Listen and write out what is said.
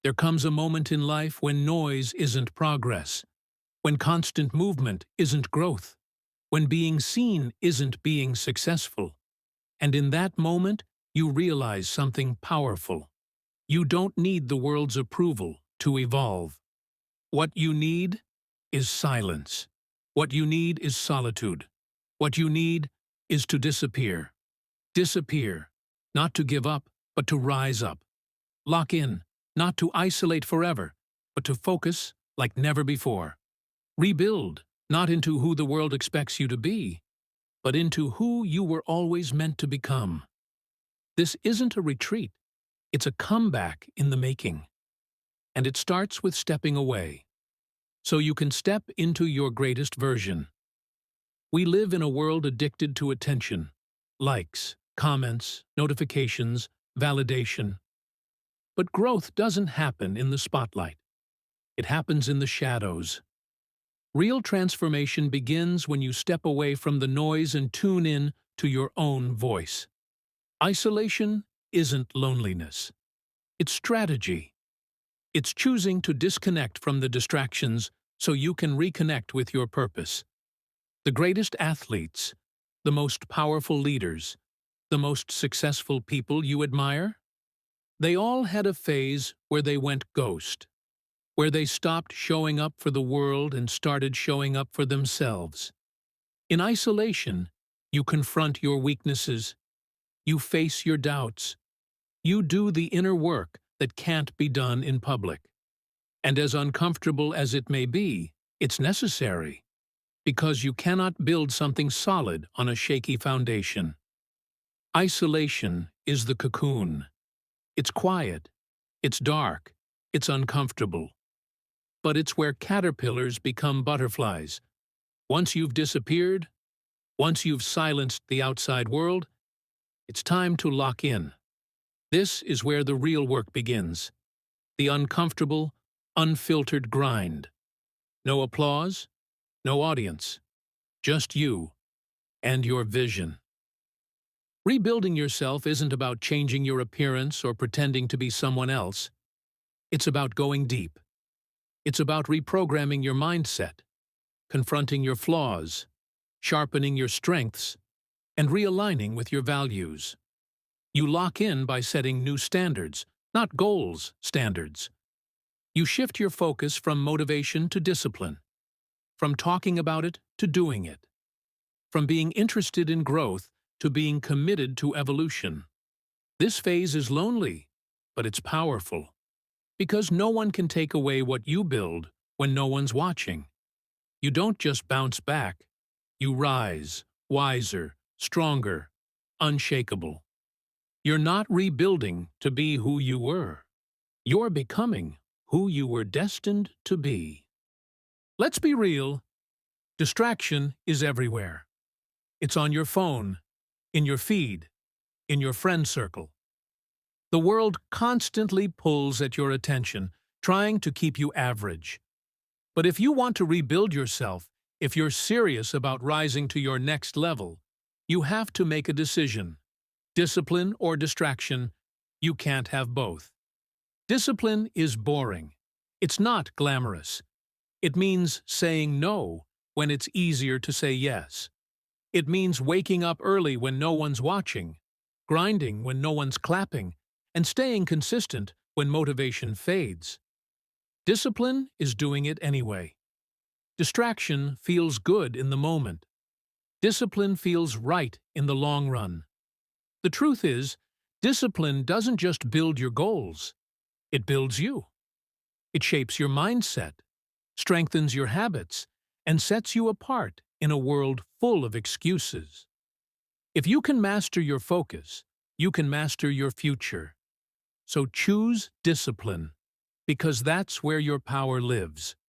There comes a moment in life when noise isn't progress, when constant movement isn't growth, when being seen isn't being successful. And in that moment, you realize something powerful. You don't need the world's approval to evolve. What you need is silence. What you need is solitude. What you need is to disappear. Disappear, not to give up, but to rise up. Lock in, not to isolate forever, but to focus like never before. Rebuild, not into who the world expects you to be, but into who you were always meant to become. This isn't a retreat, it's a comeback in the making. And it starts with stepping away, so you can step into your greatest version. We live in a world addicted to attention, likes, comments, notifications, validation. But growth doesn't happen in the spotlight. It happens in the shadows. Real transformation begins when you step away from the noise and tune in to your own voice. Isolation isn't loneliness. It's strategy. It's choosing to disconnect from the distractions so you can reconnect with your purpose. The greatest athletes, the most powerful leaders, the most successful people you admire, they all had a phase where they went ghost, where they stopped showing up for the world and started showing up for themselves. In isolation, you confront your weaknesses, you face your doubts, you do the inner work that can't be done in public. And as uncomfortable as it may be, it's necessary, because you cannot build something solid on a shaky foundation. Isolation is the cocoon. It's quiet, it's dark, it's uncomfortable. But it's where caterpillars become butterflies. Once you've disappeared, once you've silenced the outside world, it's time to lock in. This is where the real work begins. The uncomfortable, unfiltered grind. No applause, no audience. Just you and your vision. Rebuilding yourself isn't about changing your appearance or pretending to be someone else. It's about going deep. It's about reprogramming your mindset, confronting your flaws, sharpening your strengths, and realigning with your values. You lock in by setting new standards, not goals, standards. You shift your focus from motivation to discipline, from talking about it to doing it, from being interested in growth to being committed to evolution. This phase is lonely, but it's powerful, because no one can take away what you build when no one's watching. You don't just bounce back, you rise, wiser, stronger, unshakable. You're not rebuilding to be who you were. You're becoming who you were destined to be. Let's be real. Distraction is everywhere. It's on your phone, in your feed, in your friend circle. The world constantly pulls at your attention, trying to keep you average. But if you want to rebuild yourself, if you're serious about rising to your next level, you have to make a decision. Discipline or distraction, you can't have both. Discipline is boring. It's not glamorous. It means saying no when it's easier to say yes. It means waking up early when no one's watching, grinding when no one's clapping, and staying consistent when motivation fades. Discipline is doing it anyway. Distraction feels good in the moment. Discipline feels right in the long run. The truth is, discipline doesn't just build your goals. It builds you. It shapes your mindset, strengthens your habits, and sets you apart in a world full of excuses. If you can master your focus, you can master your future. So choose discipline, because that's where your power lives.